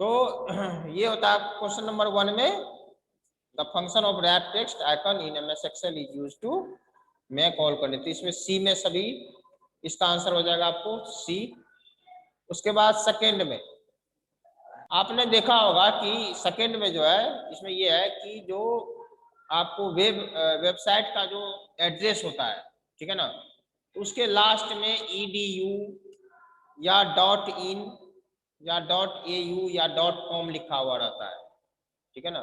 तो ये होता है क्वेश्चन नंबर 1 में, the function of wrap text icon in MS Excel is used to make all condition. तो इसमें सी में सभी, इसका आंसर हो जाएगा आपको सी। उसके बाद सेकेंड में आपने देखा होगा कि सेकेंड में जो है इसमें ये है कि जो आपको वेबसाइट का जो एड्रेस होता है, ठीक है ना, तो उसके लास्ट में edu या .in या .au या .com लिखा हुआ रहता है, ठीक है ना।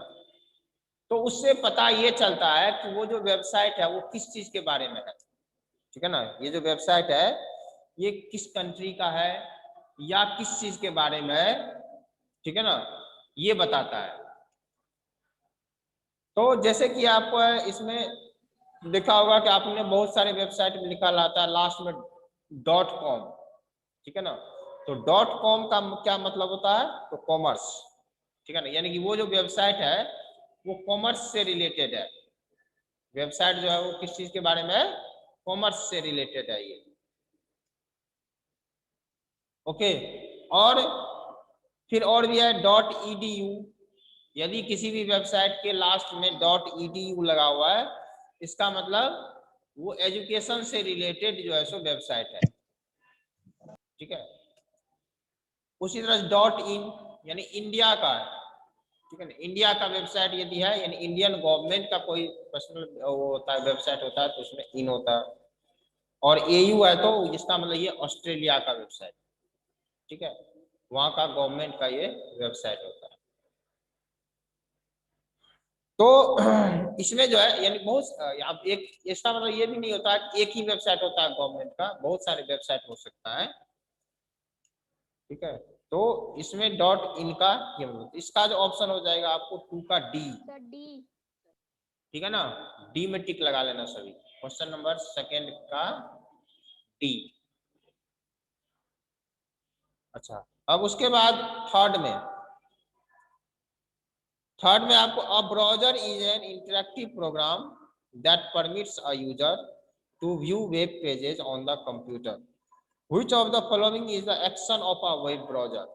तो उससे पता ये चलता है कि वो जो वेबसाइट है वो किस चीज के बारे में है, ठीक है ना। ये जो वेबसाइट है ये किस कंट्री का है या किस चीज के बारे में है, ठीक है ना, ये बताता है। तो जैसे कि आपको इसमें देखा होगा कि आपने बहुत सारे वेबसाइट में लिखा रहता है लास्ट में .com, ठीक है ना। तो .com का क्या मतलब होता है, तो कॉमर्स, ठीक है ना। यानी कि वो जो वेबसाइट है वो कॉमर्स से रिलेटेड है। वेबसाइट जो है वो किस चीज के बारे में है, कॉमर्स से रिलेटेड है ये, ओके। और फिर और भी है .edu। यदि किसी भी वेबसाइट के लास्ट में .edu लगा हुआ है, इसका मतलब वो एजुकेशन से रिलेटेड जो है सो वेबसाइट है, ठीक है। उसी तरह .in यानी इंडिया का है, ठीक है ना। इंडिया का वेबसाइट यदि है यानी इंडियन गवर्नमेंट का कोई पर्सनल वो होता है, वेबसाइट होता है, तो उसमें इन होता है। और AU है तो इसका मतलब ये ऑस्ट्रेलिया का वेबसाइट, ठीक है, वहां का गवर्नमेंट का ये वेबसाइट होता है। तो इसमें जो है यानी बहुत आप एक, इसका मतलब ये भी नहीं होता कि एक ही वेबसाइट होता है गवर्नमेंट का, बहुत सारे वेबसाइट हो सकता है, ठीक है। तो इसमें .in का ये मतलब, इसका जो ऑप्शन हो जाएगा आपको 2 का डी, ठीक है ना। डी में टिक लगा लेना सभी, क्वेश्चन नंबर सेकेंड का डी। अच्छा, अब उसके बाद थर्ड में आपको a browser is an interactive program that permits a user to view web pages on the computer. Which of the following is the action of a web browser.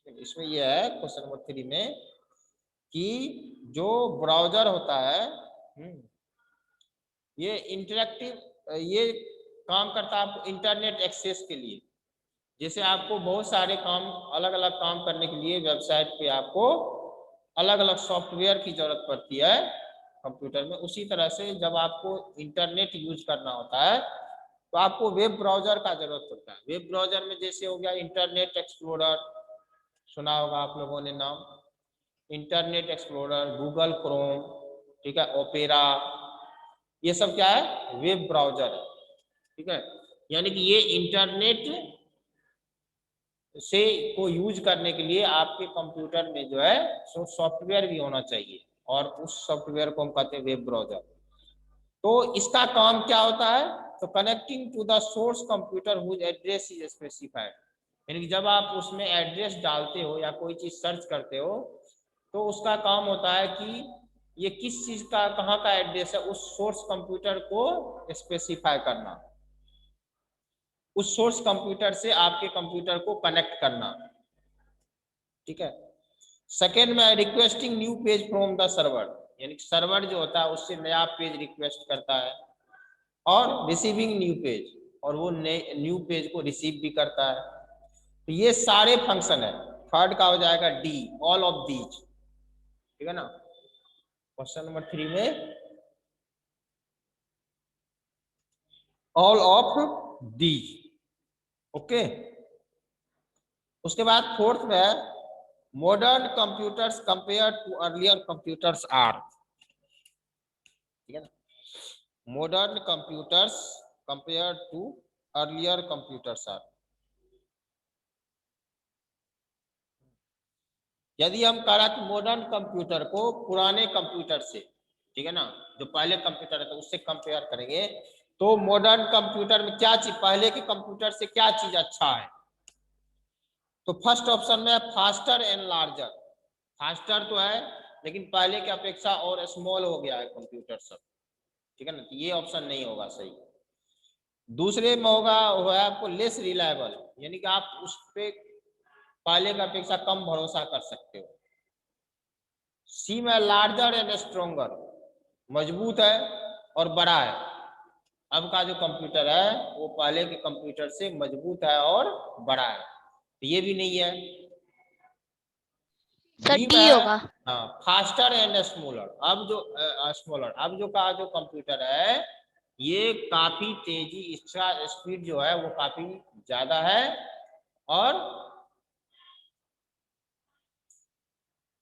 इसमें यह है क्वेश्चन नंबर 3 में कि जो browser होता है ये interactive, ये काम करता है आपको इंटरनेट एक्सेस के लिए। जैसे आपको बहुत सारे काम, अलग अलग काम करने के लिए वेबसाइट पे आपको अलग अलग सॉफ्टवेयर की जरूरत पड़ती है कंप्यूटर में, उसी तरह से जब आपको इंटरनेट यूज करना होता है तो आपको वेब ब्राउजर का जरूरत पड़ता है। वेब ब्राउजर में जैसे हो गया इंटरनेट एक्सप्लोरर, सुना होगा आप लोगों ने नाम, इंटरनेट एक्सप्लोरर, गूगल क्रोम, ठीक है, ओपेरा, ये सब क्या है, वेब ब्राउजर है, ठीक है। यानी कि ये इंटरनेट से को यूज करने के लिए आपके कंप्यूटर में जो है सो सॉफ्टवेयर भी होना चाहिए, और उस सॉफ्टवेयर को हम कहते हैं वेब ब्राउजर। तो इसका काम क्या होता है, तो connecting to the source computer whose address is specified. यानी कि जब आप उसमें एड्रेस डालते हो या कोई चीज सर्च करते हो तो उसका काम होता है कि ये किस चीज का, कहाँ का एड्रेस है, उस सोर्स कंप्यूटर को स्पेसिफाई करना, उस सोर्स कंप्यूटर से आपके कंप्यूटर को कनेक्ट करना, ठीक है। सेकेंड में requesting new page from the server, यानी सर्वर जो होता है उससे नया पेज रिक्वेस्ट करता है। और रिसीविंग न्यू पेज, और वो न्यू पेज को रिसीव भी करता है। तो ये सारे फंक्शन है। थर्ड का हो जाएगा डी, ऑल ऑफ दीज, ठीक है ना। क्वेश्चन नंबर 3 में ऑल ऑफ दीज, ओके। उसके बाद फोर्थ में है modern computers compare to earlier computers are, ठीक है ना। Modern computers compare to earlier computers are. यदि हम कह रहे कि मॉडर्न कंप्यूटर को पुराने कंप्यूटर से, ठीक है ना, जो पहले कंप्यूटर है तो उससे कंपेयर करेंगे, तो मॉडर्न कंप्यूटर में क्या चीज, पहले के कंप्यूटर से क्या चीज अच्छा है, तो फर्स्ट ऑप्शन में फास्टर एंड लार्जर। फास्टर तो है लेकिन पहले की अपेक्षा और स्मॉल हो गया है कंप्यूटर सब, ठीक है ना, तो ये ऑप्शन नहीं होगा सही। दूसरे में होगा वो है आपको लेस रिलायबल, यानी कि आप उस पे पहले की अपेक्षा कम भरोसा कर सकते हो। सी में लार्जर एंड स्ट्रोंगर, मजबूत है और बड़ा है। अब का जो कंप्यूटर है वो पहले के कंप्यूटर से मजबूत है और बड़ा है, तो ये भी नहीं है। सर डी डी में होगा। हाँ फास्टर एंड स्मॉलर। अब जो स्मॉलर, अब जो का जो कंप्यूटर है ये काफी तेजी, इसका स्पीड जो है वो काफी ज्यादा है और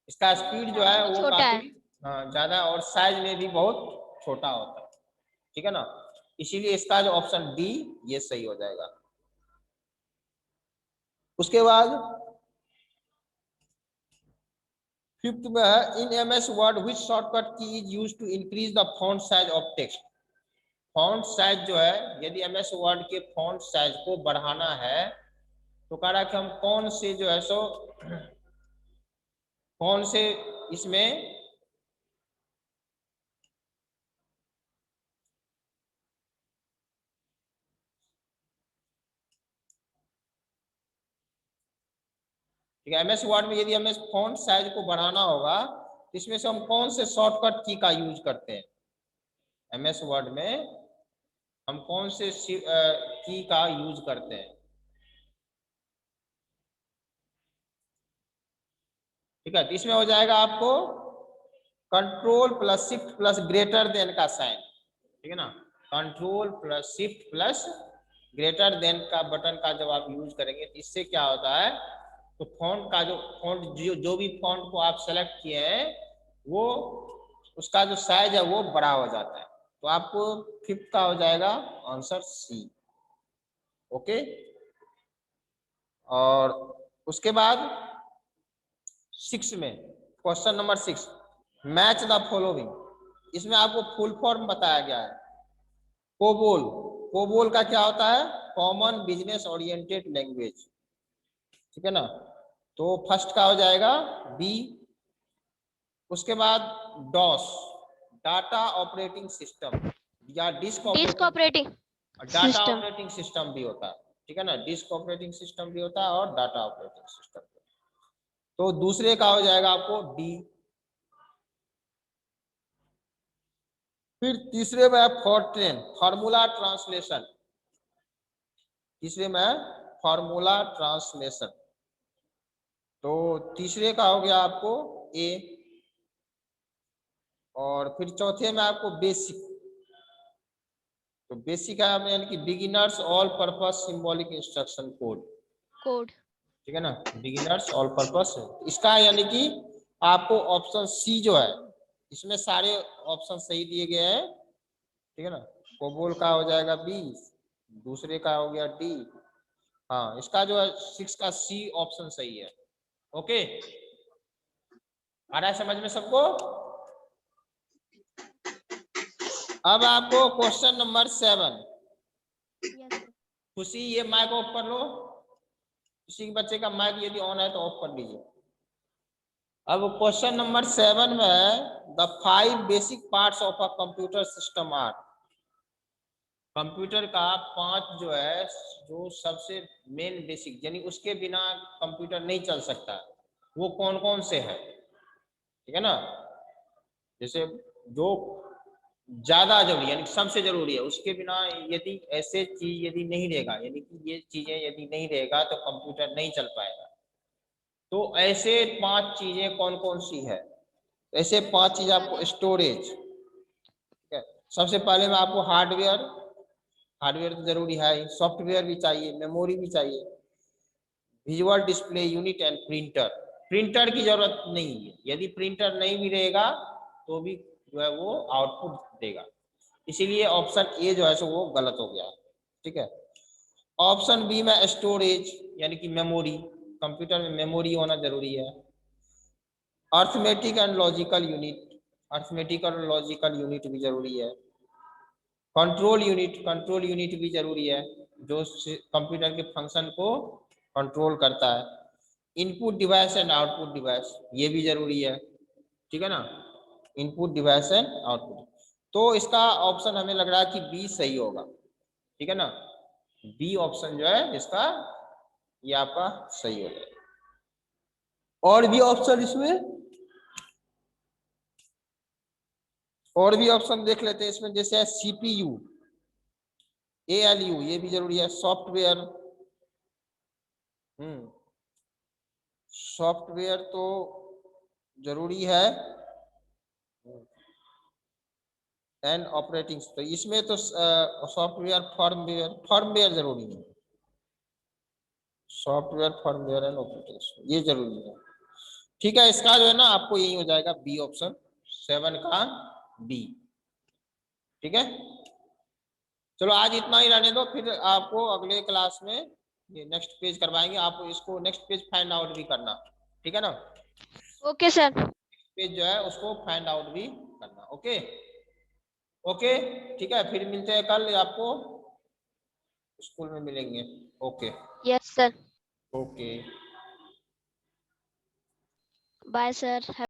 इसका स्पीड जो है साइज में वो छोटा है। काफी ज्यादा और साइज में भी बहुत छोटा होता है, ठीक है ना। इसीलिए इसका जो ऑप्शन डी ये सही हो जाएगा। उसके बाद फिफ्थ में है in MS word which shortcut key is used to increase the font size of text. Font size जो है, यदि एमएस वर्ड के फॉन्ट साइज को बढ़ाना है तो कह रहा है कि हम कौन से जो है सो कौन से इसमें ठीक है, एमएस वर्ड में यदि हमें फॉन्ट साइज को बढ़ाना होगा तो इसमें से हम कौन से शॉर्टकट की का यूज करते हैं। एमएस वर्ड में हम कौन से की का यूज करते हैं, ठीक है। तो इसमें हो जाएगा आपको control plus shift plus greater than का साइन, ठीक है ना। Control plus shift plus greater than का बटन का जब आप यूज करेंगे तो इससे क्या होता है, तो फॉन्ट का जो फॉन्ट जो भी फॉन्ट को आप सेलेक्ट किए हैं वो उसका जो साइज है वो बड़ा हो जाता है। तो आपको फिफ्थ का हो जाएगा आंसर सी। ओके, और उसके बाद सिक्स में question number 6 match the following. इसमें आपको फुल फॉर्म बताया गया है। कोबोल, कोबोल का क्या होता है, कॉमन बिजनेस ओरिएंटेड लैंग्वेज, ठीक है ना। तो फर्स्ट का हो जाएगा बी। उसके बाद डॉस, डाटा ऑपरेटिंग सिस्टम या disk disk operating, operating data system. Operating system भी होता है, ठीक है ना। डिस्क ऑपरेटिंग सिस्टम भी होता है और डाटा ऑपरेटिंग सिस्टम। तो दूसरे का हो जाएगा आपको डी। फिर तीसरे में है फॉर्ट्रेन, फार्मूला ट्रांसलेशन। तीसरे में है फार्मूला ट्रांसलेशन। तो तीसरे का हो गया आपको ए। और फिर चौथे में आपको बेसिक। तो बेसिक है आपने यानी कि beginners all purpose symbolic instruction code, code. ठीक है ना। बिगिनर्स ऑल पर्पस इसका यानी कि आपको ऑप्शन सी जो है इसमें सारे ऑप्शन सही दिए गए हैं, ठीक है ना। कोबोल का हो जाएगा बी, दूसरे का हो गया डी। हाँ, इसका जो है 6 का सी ऑप्शन सही है। ओके, आ रहा है समझ में सबको। अब आपको क्वेश्चन नंबर 7। खुशी ये माइक ऑफ कर लो, किसी बच्चे का माइक यदि ऑन है तो ऑफ कर लीजिए। अब क्वेश्चन नंबर 7 में है the 5 basic parts of a computer system are. Computer का 5 जो है जो सबसे मेन बेसिक यानी उसके बिना कंप्यूटर नहीं चल सकता, वो कौन कौन से हैं, ठीक है ना। जैसे जो ज्यादा जरूरी यानी सबसे जरूरी है, उसके बिना यदि ऐसे चीज यदि नहीं रहेगा यानी कि ये चीजें यदि नहीं रहेगा तो कंप्यूटर नहीं चल पाएगा। तो ऐसे 5 चीजें कौन कौन सी है, ऐसे 5 चीज आपको स्टोरेज, ठीक है। सबसे पहले में आपको हार्डवेयर, हार्डवेयर तो जरूरी है, सॉफ्टवेयर भी चाहिए, मेमोरी भी चाहिए, visual display unit and printer. Printer की जरूरत नहीं है, यदि प्रिंटर नहीं भी रहेगा तो भी जो है वो आउटपुट देगा, इसीलिए ऑप्शन ए जो है सो वो गलत हो गया, ठीक है। ऑप्शन बी में स्टोरेज यानी कि मेमोरी, कंप्यूटर में मेमोरी होना जरूरी है। Arithmetic and logical unit, arithmetic और लॉजिकल यूनिट भी जरूरी है। कंट्रोल यूनिट, कंट्रोल यूनिट भी जरूरी है जो कंप्यूटर के फंक्शन को कंट्रोल करता है। Input device and output device ये भी जरूरी है, ठीक है ना। इनपुट डिवाइस एंड आउटपुट, तो इसका ऑप्शन हमें लग रहा है कि बी सही होगा, ठीक है ना। बी ऑप्शन जो है इसका ये आपका सही हो जाएगा। और भी ऑप्शन इसमें, और भी ऑप्शन देख लेते हैं इसमें, जैसे है सीपीयू, एएलयू, ये भी जरूरी है। सॉफ्टवेयर, सॉफ्टवेयर तो जरूरी है, एंड ऑपरेटिंग, तो इसमें तो सॉफ्टवेयर, फर्मवेयर जरूरी है, सॉफ्टवेयर फर्मवेयर एंड ऑपरेटिंग ये जरूरी है। ठीक है, इसका जो है ना आपको यही हो जाएगा बी ऑप्शन, 7 का बी। ठीक है, चलो आज इतना ही रहने दो, फिर आपको अगले क्लास में ये नेक्स्ट पेज करवाएंगे, आप इसको नेक्स्ट पेज फाइंड आउट भी करना। ठीक है ना, ओके सर। पेज जो है उसको फाइंड आउट भी करना। ओके ओके, ठीक है, फिर मिलते हैं कल, आपको स्कूल में मिलेंगे। Okay yes sir. Okay. Bye sir.